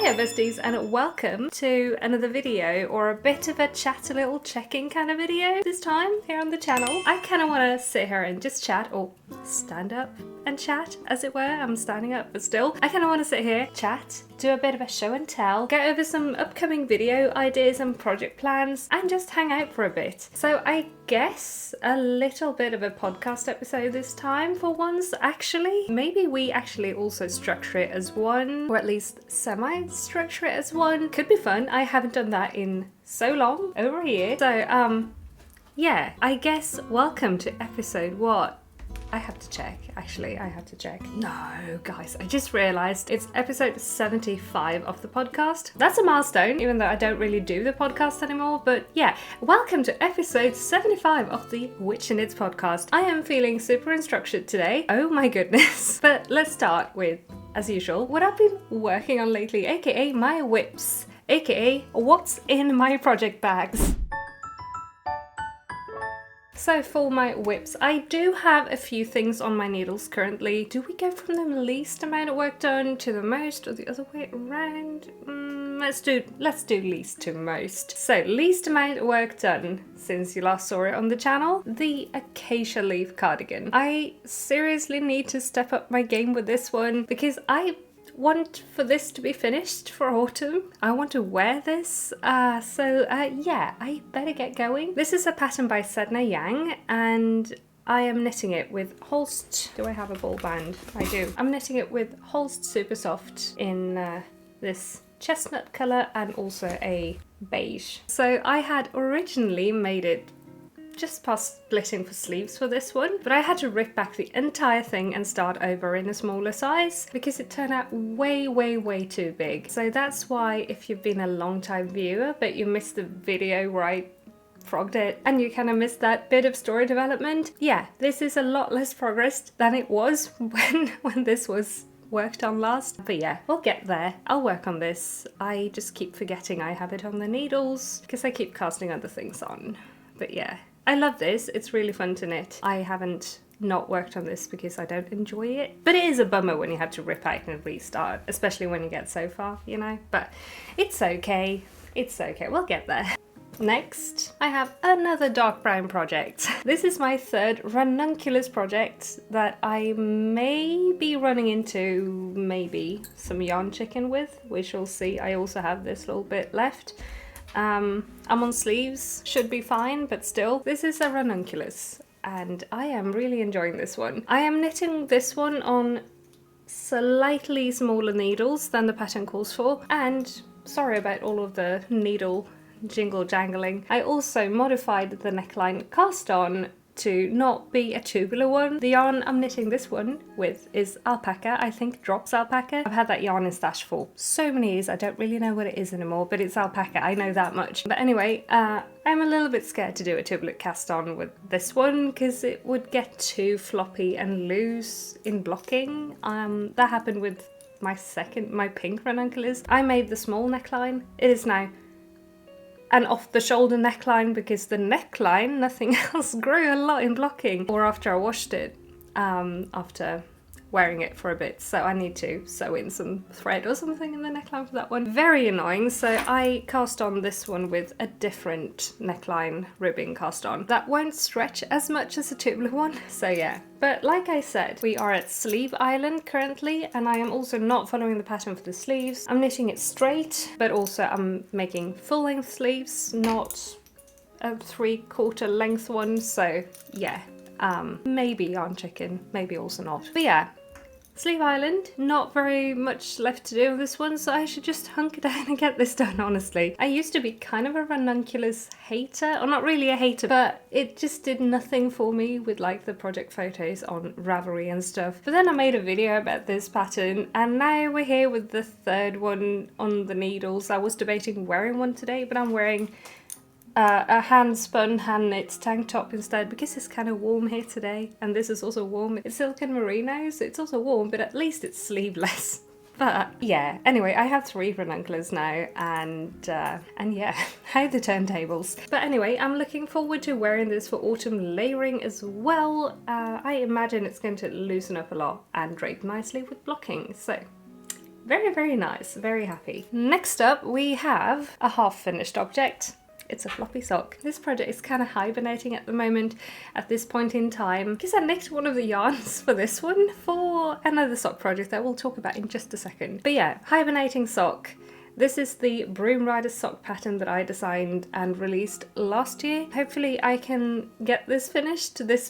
Hiya besties, and welcome to another video, or a bit of a chat, a little check-in kind of video this time here on the channel. I kind of want to sit here and just chat, or stand up and chat as it were. I'm standing up, but still. I kind of want to sit here, chat, do a bit of a show and tell, get over some upcoming video ideas and project plans, and just hang out for a bit. So I guess a little bit of a podcast episode this time for once, actually. Maybe we actually also structure it as one, or at least semi-structure it as one. Could be fun. I haven't done that in so long, over a year. So, yeah, I guess welcome to episode what? I have to check, actually, I have to check. No, guys, I just realised it's episode 75 of the podcast. That's a milestone, even though I don't really do the podcast anymore, but yeah, welcome to episode 75 of the Witchy Knits Podcast. I am feeling super unstructured today, oh my goodness. But let's start with, as usual, what I've been working on lately, aka my whips, aka what's in my project bags. So for my whips, I do have a few things on my needles currently. Do we go from the least amount of work done to the most, or the other way around? Let's do least to most. So least amount of work done since you last saw it on the channel, the Acacia leaf cardigan. I seriously need to step up my game with this one because I want for this to be finished for autumn. I want to wear this, yeah, I better get going. This is a pattern by Sedna Yang, and I am knitting it with Holst. Do I have a ball band? I do. I'm knitting it with Holst Super Soft in this chestnut colour and also a beige. So I had originally made it just past splitting for sleeves for this one, but I had to rip back the entire thing and start over in a smaller size because it turned out way too big. So that's why, if you've been a long time viewer but you missed the video where I frogged it and you kind of missed that bit of story development, yeah, this is a lot less progress than it was when this was worked on last. But yeah, we'll get there. I'll work on this. I just keep forgetting I have it on the needles because I keep casting other things on. But yeah, I love this. It's really fun to knit. I haven't not worked on this because I don't enjoy it. But it is a bummer when you have to rip out and restart, especially when you get so far, you know? But it's okay. It's okay. We'll get there. Next, I have another dark brown project. This is my third Ranunculus project that I may be running into maybe some yarn chicken with. We shall see. I also have this little bit left. I'm on sleeves, should be fine, but still. This is a Ranunculus, and I am really enjoying this one. I am knitting this one on slightly smaller needles than the pattern calls for, and sorry about all of the needle jingle jangling. I also modified the neckline cast on to not be a tubular one. The yarn I'm knitting this one with is alpaca, I think Drops alpaca. I've had that yarn in stash for so many years, I don't really know what it is anymore, but it's alpaca, I know that much. But anyway, I'm a little bit scared to do a tubular cast on with this one because it would get too floppy and loose in blocking. That happened with my pink Ranunculus. I made the small neckline. It is now an off-the-shoulder neckline because the neckline, nothing else, grew a lot in blocking. Or after I washed it, after wearing it for a bit. So I need to sew in some thread or something in the neckline for that one. Very annoying. So I cast on this one with a different neckline ribbing cast on. That won't stretch as much as a tubular one. So yeah. But like I said, we are at Sleeve Island currently, and I am also not following the pattern for the sleeves. I'm knitting it straight, but also I'm making full-length sleeves, not a 3/4 length one. So yeah, maybe yarn chicken, maybe also not. But yeah, Sleeve Island, not very much left to do with this one, so I should just hunker down and get this done, honestly. I used to be kind of a Ranunculus hater, or not really a hater, but it just did nothing for me with like the project photos on Ravelry and stuff. But then I made a video about this pattern, and now we're here with the third one on the needles. I was debating wearing one today, but I'm wearing a hand-spun, hand-knit tank top instead because it's kind of warm here today, and this is also warm. It's silk and merino, so it's also warm, but at least it's sleeveless. But yeah, anyway, I have 3 Ranunculus now, and yeah, how the turntables. But anyway, I'm looking forward to wearing this for autumn layering as well. I imagine it's going to loosen up a lot and drape nicely with blocking, so very, very nice, very happy. Next up, we have a half-finished object. It's a floppy sock. This project is kind of hibernating at the moment at this point in time because I nicked one of the yarns for this one for another sock project that we'll talk about in just a second. But yeah, hibernating sock. This is the Broom Rider sock pattern that I designed and released last year. Hopefully I can get this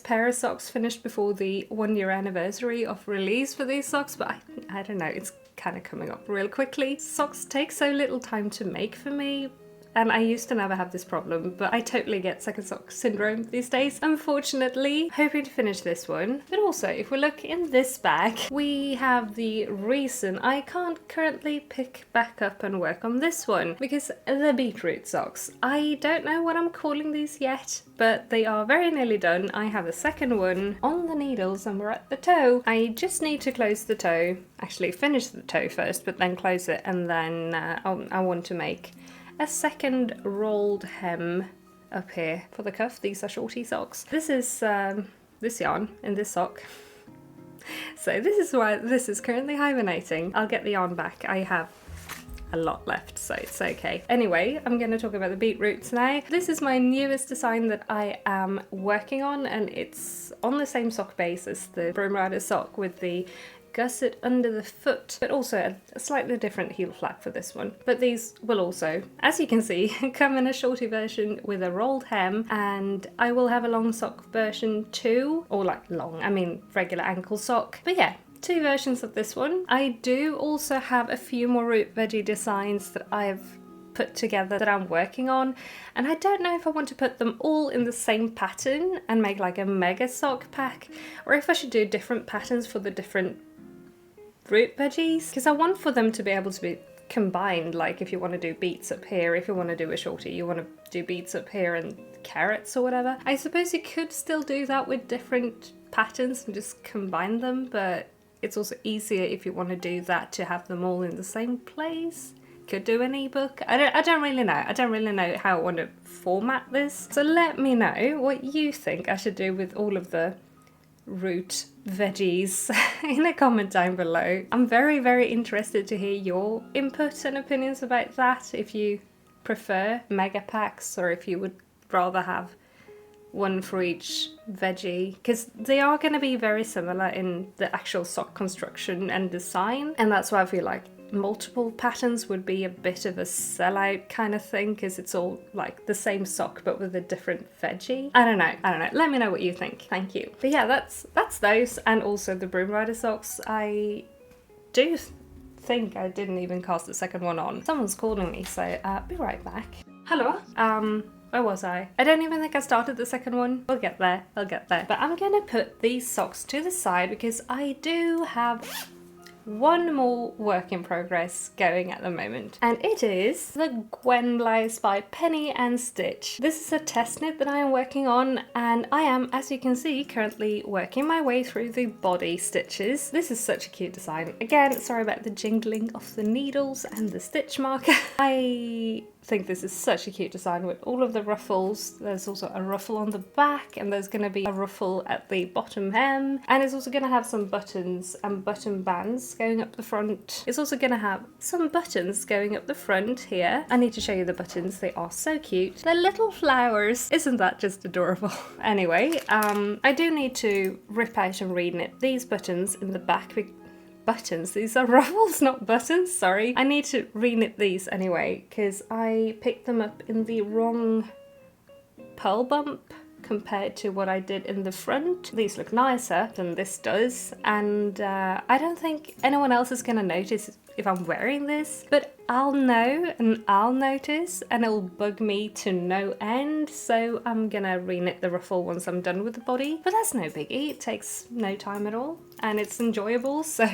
pair of socks finished before the 1 year anniversary of release for these socks, but I don't know, it's kind of coming up real quickly. Socks take so little time to make for me. And I used to never have this problem, but I totally get second sock syndrome these days, unfortunately. Hoping to finish this one. But also, if we look in this bag, we have the reason I can't currently pick back up and work on this one, because the Beetroot socks. I don't know what I'm calling these yet, but they are very nearly done. I have a second one on the needles and we're at the toe. I just need to close the toe, actually finish the toe first, but then close it, and then I want to make a second rolled hem up here for the cuff. These are shorty socks. This is this yarn in this sock. So this is why this is currently hibernating. I'll get the yarn back. I have a lot left, so it's okay. Anyway, I'm going to talk about the beetroots now. This is my newest design that I am working on, and it's on the same sock base as the Broom Rider sock with the gusset under the foot, but also a slightly different heel flap for this one. But these will also, as you can see, come in a shorty version with a rolled hem, and I will have a long sock version too, or like long, I mean regular ankle sock. But yeah, 2 versions of this one. I do also have a few more root veggie designs that I've put together that I'm working on, and I don't know if I want to put them all in the same pattern and make like a mega sock pack, or if I should do different patterns for the different root veggies, because I want for them to be able to be combined. Like if you want to do beets up here, if you want to do a shorty, you want to do beets up here and carrots or whatever. I suppose you could still do that with different patterns and just combine them, but it's also easier if you want to do that to have them all in the same place. Could do an ebook. I don't really know. I don't really know how I want to format this. So let me know what you think I should do with all of the root veggies in a comment down below. I'm very, very interested to hear your input and opinions about that. If you prefer mega packs or if you would rather have one for each veggie, because they are going to be very similar in the actual sock construction and design, and that's why I feel like multiple patterns would be a bit of a sellout kind of thing, because it's all like the same sock but with a different veggie. I don't know, let me know what you think. Thank you. But yeah, that's those, and also the Broom Rider socks. I do think I didn't even cast the second one on. Someone's calling me, so be right back. Hello. Where was I? I don't even think I started the second one. I'll get there. But I'm gonna put these socks to the side because I do have one more work in progress going at the moment, and it is the Gwen blouse by Penny and Stitch. This is a test knit that I am working on, and I am, as you can see, currently working my way through the body stitches. This is such a cute design. Again, sorry about the jingling of the needles and the stitch marker. I think this is such a cute design with all of the ruffles. There's also a ruffle on the back, and there's going to be a ruffle at the bottom hem, and it's also going to have some buttons and button bands going up the front. It's also going to have some buttons going up the front here. I need to show you the buttons. They are so cute. They're little flowers. Isn't that just adorable? Anyway, I do need to rip out and reknit these buttons in the back. Buttons, these are ruffles, not buttons, sorry. I need to reknit these anyway because I picked them up in the wrong purl bump compared to what I did in the front. These look nicer than this does, and I don't think anyone else is gonna notice if I'm wearing this, but I'll know and I'll notice, and it'll bug me to no end, so I'm gonna reknit the ruffle once I'm done with the body. But that's no biggie, it takes no time at all, and it's enjoyable, so.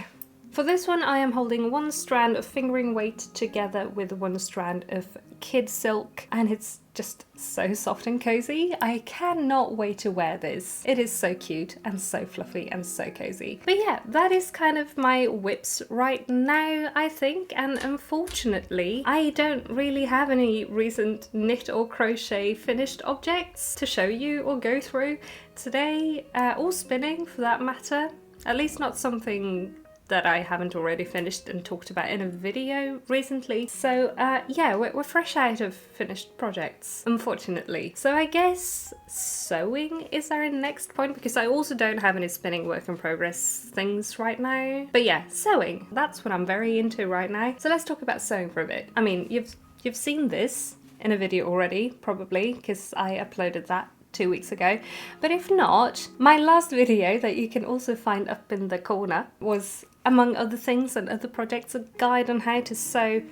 For this one, I am holding one strand of fingering weight together with one strand of kid silk, and it's just so soft and cozy. I cannot wait to wear this. It is so cute and so fluffy and so cozy. But yeah, that is kind of my whips right now, I think, and unfortunately, I don't really have any recent knit or crochet finished objects to show you or go through today, or spinning for that matter. At least not something that I haven't already finished and talked about in a video recently. So yeah, we're fresh out of finished projects, unfortunately. So I guess sewing is our next point, because I also don't have any spinning work in progress things right now. But yeah, sewing, that's what I'm very into right now. So let's talk about sewing for a bit. I mean, you've seen this in a video already, probably, because I uploaded that 2 weeks ago. But if not, my last video that you can also find up in the corner was, among other things and other projects, a guide on how to sew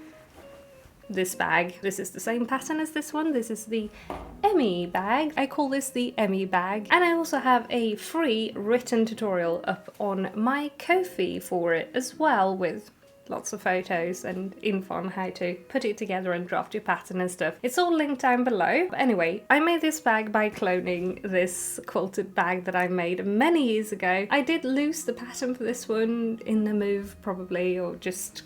this bag. This is the same pattern as this one. This is the Emmy bag. I call this the Emmy bag. And I also have a free written tutorial up on my Ko-fi for it as well, with lots of photos and info on how to put it together and draft your pattern and stuff. It's all linked down below. But anyway, I made this bag by cloning this quilted bag that I made many years ago. I did lose the pattern for this one in the move, probably, or just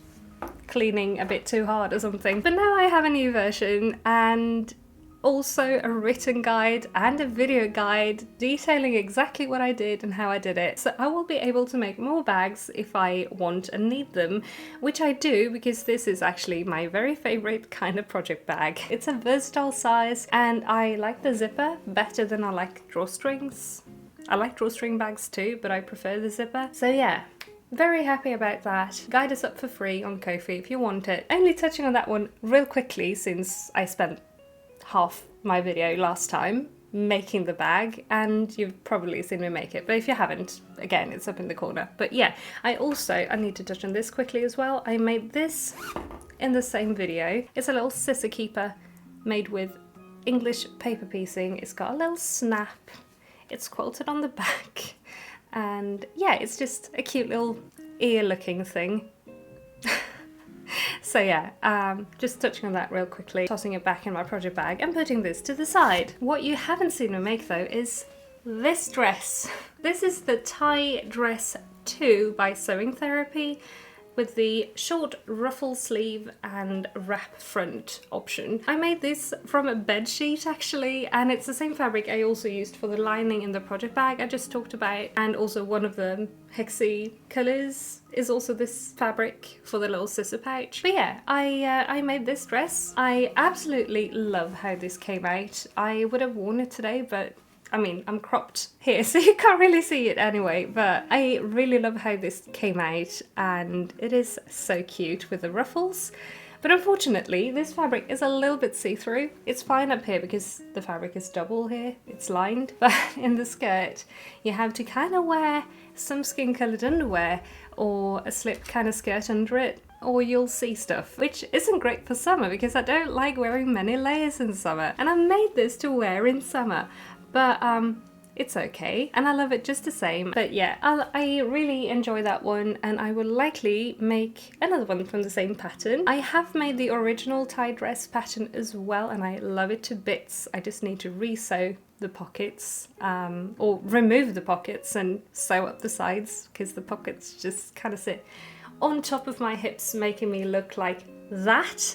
cleaning a bit too hard or something. But now I have a new version, and also a written guide and a video guide detailing exactly what I did and how I did it. So I will be able to make more bags if I want and need them, which I do, because this is actually my very favorite kind of project bag. It's a versatile size, and I like the zipper better than I like drawstrings. I like drawstring bags too, but I prefer the zipper. So yeah, very happy about that. Guide is up for free on Ko-fi if you want it. Only touching on that one real quickly, since I spent half my video last time making the bag, and you've probably seen me make it, but if you haven't, again, it's up in the corner. But yeah, I need to touch on this quickly as well. I made this in the same video. It's a little scissor keeper made with English paper piecing. It's got a little snap. It's quilted on the back, and yeah, it's just a cute little ear looking thing. So yeah, just touching on that real quickly, tossing it back in my project bag and putting this to the side. What you haven't seen me make though is this dress. This is the Tie Dress 2 by Sewing Therapy, with the short ruffle sleeve and wrap front option. I made this from a bed sheet actually, and it's the same fabric I also used for the lining in the project bag I just talked about, and also one of the hexy colours is also this fabric for the little scissor pouch. But yeah, I made this dress. I absolutely love how this came out. I would have worn it today, but I mean, I'm cropped here, so you can't really see it anyway, but I really love how this came out, and it is so cute with the ruffles. But unfortunately, this fabric is a little bit see-through. It's fine up here because the fabric is double here, it's lined, but in the skirt, you have to kind of wear some skin-coloured underwear or a slip kind of skirt under it, or you'll see stuff, which isn't great for summer because I don't like wearing many layers in summer, and I made this to wear in summer. But it's okay, and I love it just the same. But yeah, I really enjoy that one, and I will likely make another one from the same pattern. I have made the original tie dress pattern as well, and I love it to bits. I just need to re-sew the pockets, or remove the pockets and sew up the sides, because the pockets just kind of sit on top of my hips, making me look like that.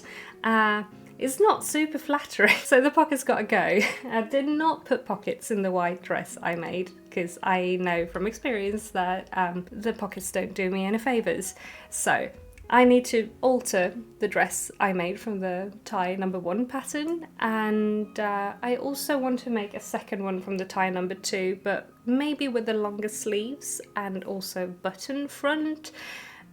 It's not super flattering, so the pockets gotta go. I did not put pockets in the white dress I made, because I know from experience that the pockets don't do me any favours. So I need to alter the dress I made from the tie number 1 pattern, and I also want to make a second one from the tie number 2, but maybe with the longer sleeves and also button front.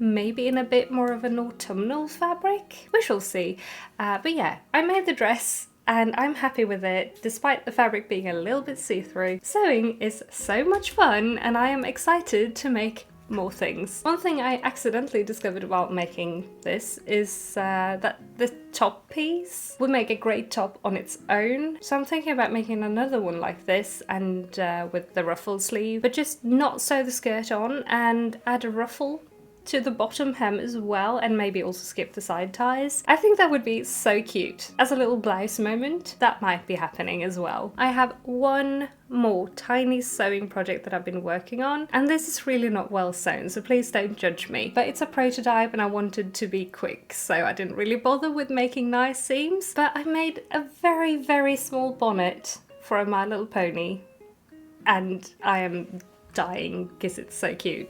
Maybe in a bit more of an autumnal fabric. We shall see. But yeah, I made the dress and I'm happy with it, despite the fabric being a little bit see-through. Sewing is so much fun, and I am excited to make more things. One thing I accidentally discovered while making this is that the top piece would make a great top on its own. So I'm thinking about making another one like this, and with the ruffle sleeve, but just not sew the skirt on and add a ruffle to the bottom hem as well, and maybe also skip the side ties. I think that would be so cute. As a little blouse moment, that might be happening as well. I have one more tiny sewing project that I've been working on, and this is really not well sewn, so please don't judge me. But it's a prototype and I wanted to be quick, so I didn't really bother with making nice seams. But I made a very, very small bonnet for a My Little Pony, and I am dying because it's so cute.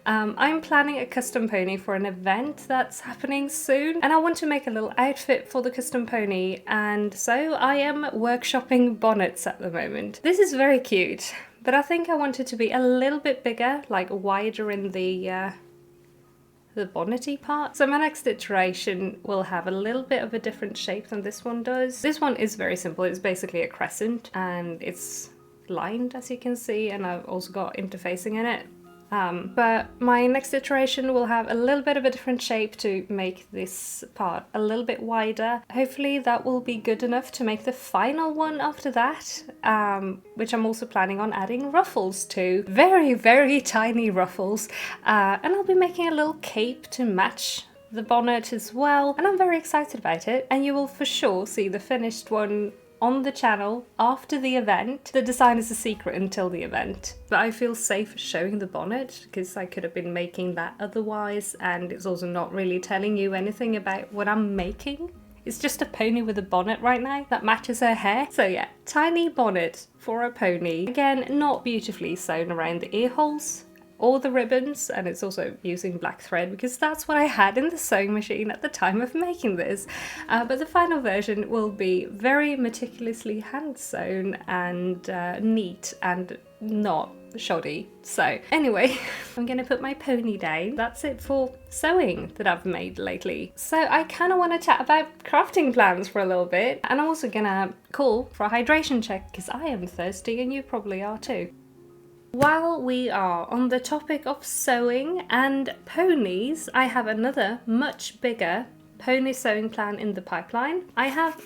I'm planning a custom pony for an event that's happening soon, and I want to make a little outfit for the custom pony, and so I am workshopping bonnets at the moment. This is very cute, but I think I want it to be a little bit bigger, like wider in the bonnety part. So my next iteration will have a little bit of a different shape than this one does. This one is very simple. It's basically a crescent and it's lined, as you can see, and I've also got interfacing in it. But my next iteration will have a little bit of a different shape to make this part a little bit wider. Hopefully that will be good enough to make the final one after that, which I'm also planning on adding ruffles to. Very, very tiny ruffles. And I'll be making a little cape to match the bonnet as well. And I'm very excited about it. And you will for sure see the finished one on the channel after the event. The design is a secret until the event, but I feel safe showing the bonnet because I could have been making that otherwise, and it's also not really telling you anything about what I'm making. It's just a pony with a bonnet right now that matches her hair. So yeah, tiny bonnet for a pony. Again, not beautifully sewn around the ear holes or the ribbons, and it's also using black thread because that's what I had in the sewing machine at the time of making this. But the final version will be very meticulously hand sewn and neat and not shoddy. So anyway, I'm gonna put my pony down. That's it for sewing that I've made lately. So I kind of want to chat about crafting plans for a little bit, and I'm also gonna call for a hydration check because I am thirsty and you probably are too. While we are on the topic of sewing and ponies, I have another much bigger pony sewing plan in the pipeline. I have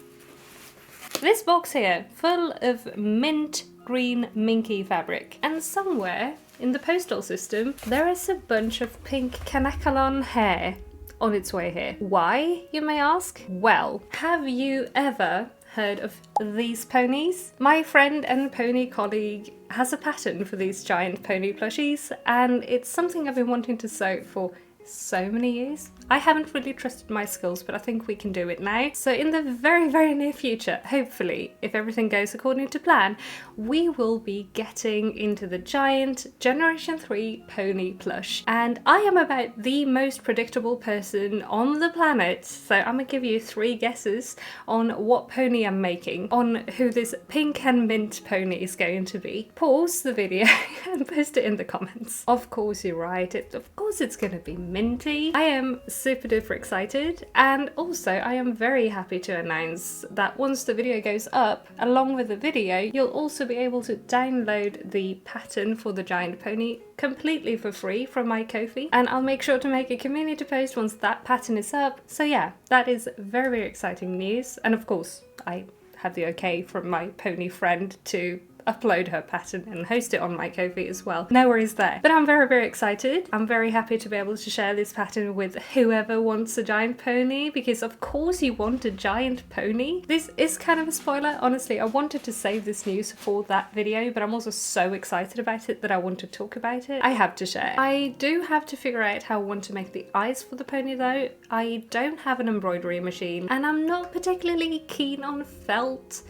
this box here full of mint green minky fabric, and somewhere in the postal system there is a bunch of pink Canacolon hair on its way here. Why, you may ask? Well, have you ever heard of these ponies? My friend and pony colleague has a pattern for these giant pony plushies, and it's something I've been wanting to sew for so many years. I haven't really trusted my skills, but I think we can do it now. So in the very, very near future, hopefully, if everything goes according to plan, we will be getting into the giant Generation 3 pony plush. And I am about the most predictable person on the planet, so I'm gonna give you 3 guesses on what pony I'm making, on who this pink and mint pony is going to be. Pause the video and post it in the comments. Of course you're right, of course it's gonna be minty. I am super duper excited, and also I am very happy to announce that once the video goes up, along with the video, you'll also be able to download the pattern for the giant pony completely for free from my Ko-fi, and I'll make sure to make a community post once that pattern is up. So yeah, that is very, very exciting news, and of course I have the okay from my pony friend to upload her pattern and host it on my Ko-fi as well. No worries there. But I'm very, very excited. I'm very happy to be able to share this pattern with whoever wants a giant pony, because of course you want a giant pony. This is kind of a spoiler. Honestly, I wanted to save this news for that video, but I'm also so excited about it that I want to talk about it. I have to share. I do have to figure out how I want to make the eyes for the pony though. I don't have an embroidery machine, and I'm not particularly keen on felt,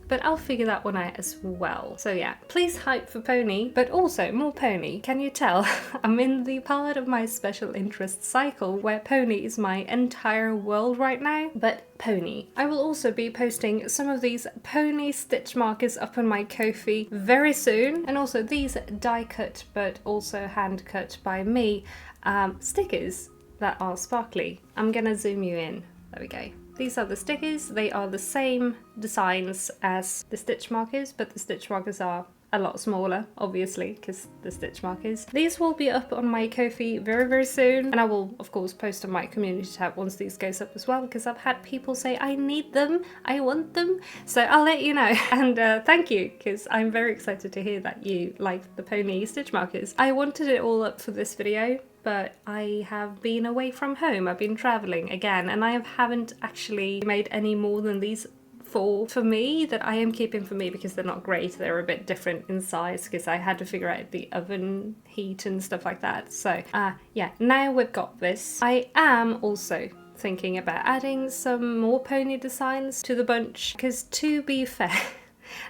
but I'll figure that one out as well. So yeah, please hype for pony, but also more pony. Can you tell? I'm in the part of my special interest cycle where pony is my entire world right now, but pony. I will also be posting some of these pony stitch markers up on my Ko-fi very soon, and also these die cut but also hand cut by me stickers that are sparkly. I'm gonna zoom you in. There we go. These are the stickers. They are the same designs as the stitch markers, but the stitch markers are a lot smaller, obviously, because the stitch markers. These will be up on my Ko-fi very, very soon, and I will, of course, post on my community tab once these goes up as well, because I've had people say, I need them, I want them, so I'll let you know. And thank you, because I'm very excited to hear that you like the pony stitch markers. I wanted it all up for this video, but I have been away from home. I've been traveling again, and I haven't actually made any more than these 4 for me that I am keeping for me because they're not great. They're a bit different in size because I had to figure out the oven heat and stuff like that. So yeah, now we've got this. I am also thinking about adding some more pony designs to the bunch because, to be fair,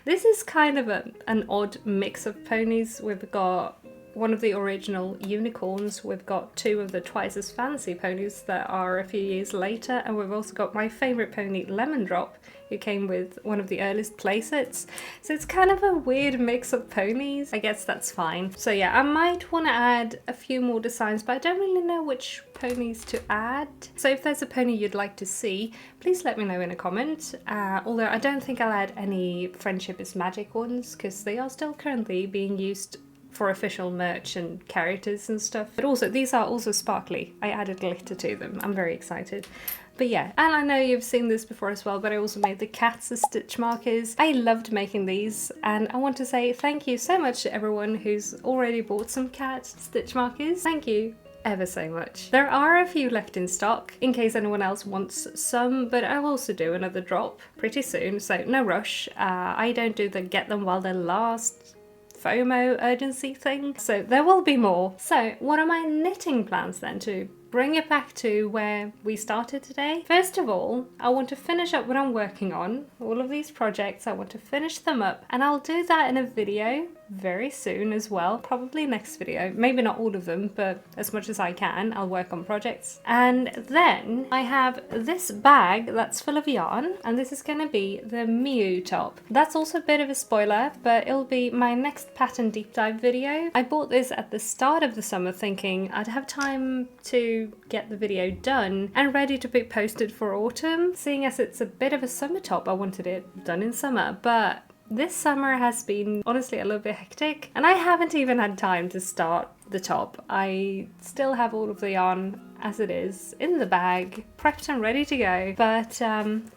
this is kind of an odd mix of ponies. We've got one of the original unicorns. We've got 2 of the twice as fancy ponies that are a few years later, and we've also got my favourite pony, Lemon Drop, who came with one of the earliest playsets. So it's kind of a weird mix of ponies. I guess that's fine. So yeah, I might want to add a few more designs, but I don't really know which ponies to add. So if there's a pony you'd like to see, please let me know in a comment. Although I don't think I'll add any Friendship is Magic ones, because they are still currently being used for official merch and characters and stuff. But also, these are also sparkly. I added glitter to them. I'm very excited. But yeah, and I know you've seen this before as well, but I also made the cats as stitch markers. I loved making these, and I want to say thank you so much to everyone who's already bought some cat stitch markers. Thank you ever so much. There are a few left in stock in case anyone else wants some, but I'll also do another drop pretty soon, so no rush. I don't do the get them while they last FOMO urgency thing, so there will be more. So what are my knitting plans then, to bring it back to where we started today? First of all, I want to finish up what I'm working on. All of these projects, I want to finish them up, and I'll do that in a video very soon as well, probably next video. Maybe not all of them, but as much as I can, I'll work on projects. And then I have this bag that's full of yarn, and this is going to be the Mew top. That's also a bit of a spoiler, but it'll be my next pattern deep dive video. I bought this at the start of the summer thinking I'd have time to get the video done and ready to be posted for autumn. Seeing as it's a bit of a summer top, I wanted it done in summer, but this summer has been honestly a little bit hectic, and I haven't even had time to start the top. I still have all of the yarn as it is in the bag, prepped and ready to go, but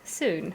soon.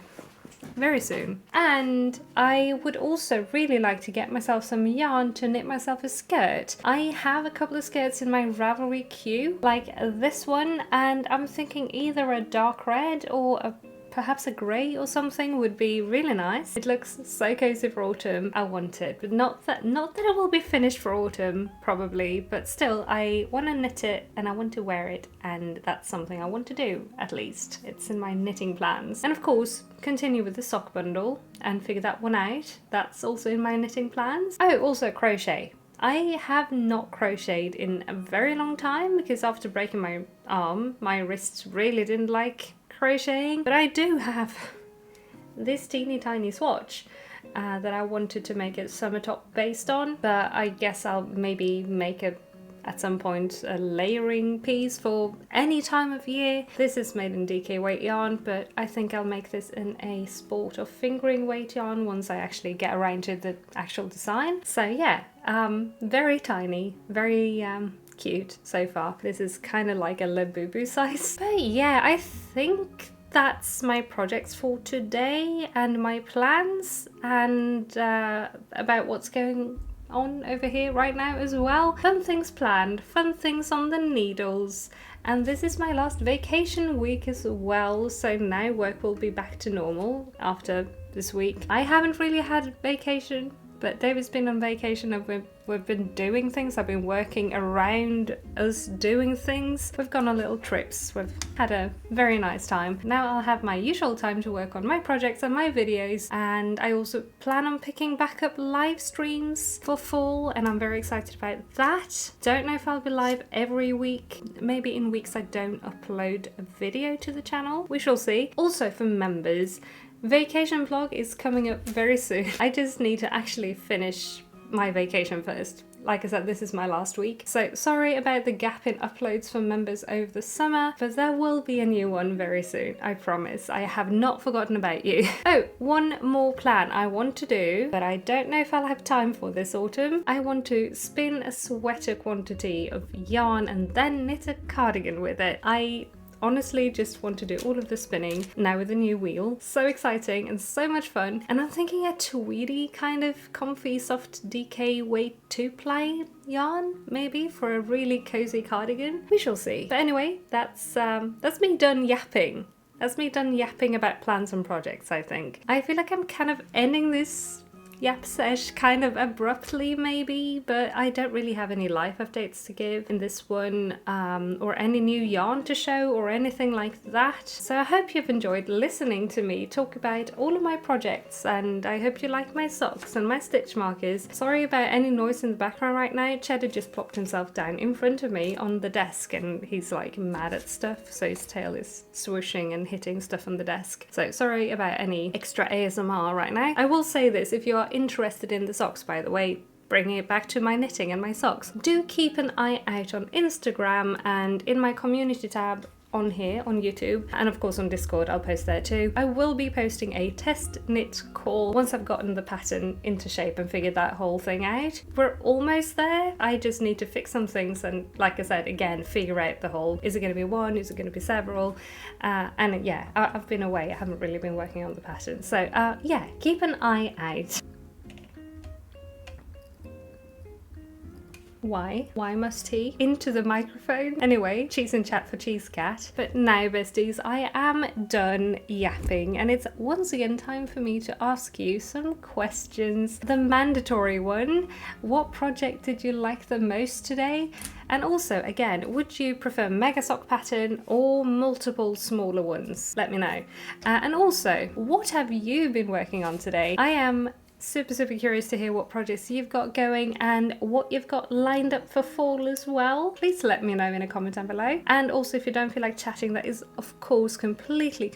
Very soon. And I would also really like to get myself some yarn to knit myself a skirt. I have a couple of skirts in my Ravelry queue, like this one, and I'm thinking either a dark red or perhaps a grey or something would be really nice. It looks so cozy for autumn. I want it, but not that it will be finished for autumn, probably, but still, I want to knit it and I want to wear it, and that's something I want to do, at least. It's in my knitting plans. And of course, continue with the sock bundle and figure that one out. That's also in my knitting plans. Oh, also crochet. I have not crocheted in a very long time because after breaking my arm, my wrists really didn't like crocheting, but I do have this teeny tiny swatch that I wanted to make a summer top based on, but I guess I'll maybe make at some point a layering piece for any time of year. This is made in DK weight yarn, but I think I'll make this in a sport of fingering weight yarn once I actually get around to the actual design. So yeah, very tiny, very cute so far. This is kind of like a Labubu size. But yeah, I think that's my projects for today and my plans, and about what's going on over here right now as well. Fun things planned, fun things on the needles, and this is my last vacation week as well, so now work will be back to normal after this week. I haven't really had vacation, but David's been on vacation and we've been doing things. I've been working around us doing things. We've gone on little trips. We've had a very nice time. Now I'll have my usual time to work on my projects and my videos, and I also plan on picking back up live streams for fall, and I'm very excited about that. Don't know if I'll be live every week. Maybe in weeks I don't upload a video to the channel. We shall see. Also for members, vacation vlog is coming up very soon. I just need to actually finish my vacation first. Like I said, this is my last week. So sorry about the gap in uploads for members over the summer, but there will be a new one very soon, I promise. I have not forgotten about you. Oh, one more plan I want to do, but I don't know if I'll have time for this autumn. I want to spin a sweater quantity of yarn and then knit a cardigan with it. I honestly just want to do all of the spinning now with the new wheel. So exciting and so much fun. And I'm thinking a tweedy kind of comfy soft DK weight 2-ply yarn maybe for a really cozy cardigan. We shall see. But anyway, that's me done yapping. That's me done yapping about plans and projects, I think. I feel like I'm kind of ending this yap sesh kind of abruptly maybe, but I don't really have any life updates to give in this one, or any new yarn to show or anything like that. So I hope you've enjoyed listening to me talk about all of my projects, and I hope you like my socks and my stitch markers. Sorry about any noise in the background right now. Cheddar just plopped himself down in front of me on the desk and he's like mad at stuff, so his tail is swooshing and hitting stuff on the desk. So sorry about any extra ASMR right now. I will say this, if you are interested in the socks, by the way, bringing it back to my knitting and my socks, do keep an eye out on Instagram and in my community tab on here on YouTube, and of course on Discord. I'll post there too. I will be posting a test knit call once I've gotten the pattern into shape and figured that whole thing out. We're almost there. I just need to fix some things and, like I said, again, figure out the whole, is it going to be one, is it going to be several, and yeah, I've been away. I haven't really been working on the pattern, so yeah, keep an eye out. Why must he? Into the microphone. Anyway, cheese and chat for Cheese Cat. But now, besties, I am done yapping, and it's once again time for me to ask you some questions. The mandatory one: what project did you like the most today? And also, again, would you prefer mega sock pattern or multiple smaller ones? Let me know. And also, what have you been working on today? I am super curious to hear what projects you've got going and what you've got lined up for fall as well. Please let me know in a comment down below. And also, if you don't feel like chatting, that is of course completely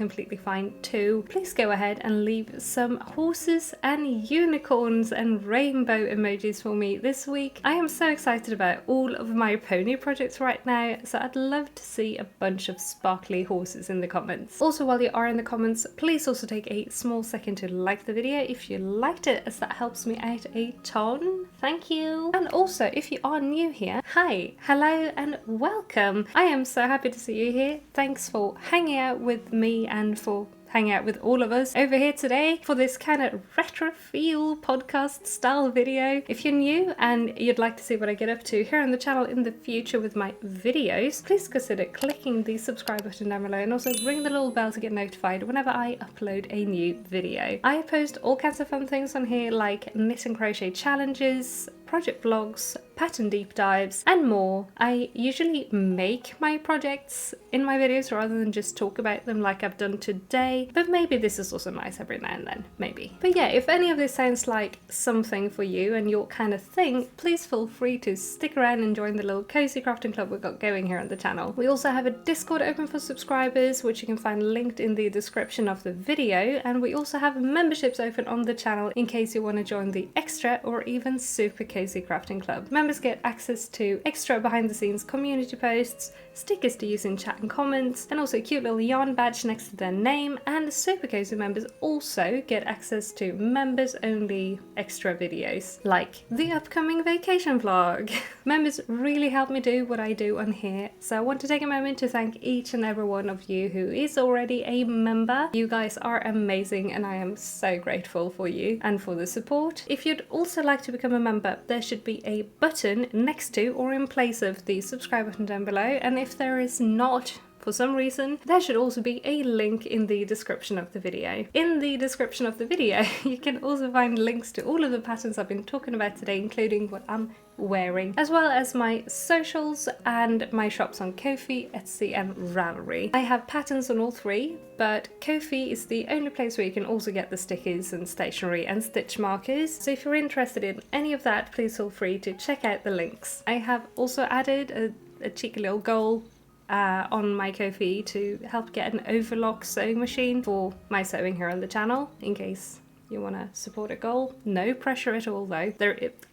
fine too. Please go ahead and leave some horses and unicorns and rainbow emojis for me this week. I am so excited about all of my pony projects right now, so I'd love to see a bunch of sparkly horses in the comments. Also, while you are in the comments, please also take a small second to like the video if you liked it, as that helps me out a ton. Thank you. And also, if you are new here, hi, hello and welcome. I am so happy to see you here. Thanks for hanging out with me and for hang out with all of us over here today for this kind of retro feel podcast style video. If you're new and you'd like to see what I get up to here on the channel in the future with my videos, please consider clicking the subscribe button down below and also ring the little bell to get notified whenever I upload a new video. I post all kinds of fun things on here, like knit and crochet challenges, project vlogs, pattern deep dives, and more. I usually make my projects in my videos rather than just talk about them like I've done today, but maybe this is also nice every now and then, maybe. But yeah, if any of this sounds like something for you and your kind of thing, please feel free to stick around and join the little cozy crafting club we've got going here on the channel. We also have a Discord open for subscribers, which you can find linked in the description of the video, and we also have memberships open on the channel in case you want to join the extra or even super cozy crafting club. Members get access to extra behind the scenes community posts, stickers to use in chat and comments, and also a cute little yarn badge next to their name. And super cozy members also get access to members only extra videos, like the upcoming vacation vlog. Members really help me do what I do on here, so I want to take a moment to thank each and every one of you who is already a member. You guys are amazing and I am so grateful for you and for the support. If you'd also like to become a member, there should be a button next to or in place of the subscribe button down below, and if there is not, for some reason, there should also be a link in the description of the video. In the description of the video, you can also find links to all of the patterns I've been talking about today, including what I'm wearing, as well as my socials and my shops on Ko-fi, Etsy and Ravelry. I have patterns on all three, but Ko-fi is the only place where you can also get the stickers and stationery and stitch markers. So if you're interested in any of that, please feel free to check out the links. I have also added a cheeky little goal on my Ko-fi to help get an overlock sewing machine for my sewing here on the channel, in case you want to support a goal. No pressure at all though.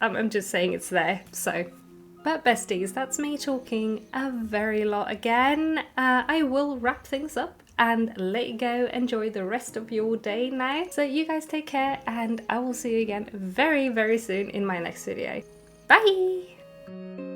I'm just saying it's there, so. But besties, that's me talking a very lot again. I will wrap things up and let you go enjoy the rest of your day now. So you guys take care, and I will see you again very soon in my next video. Bye!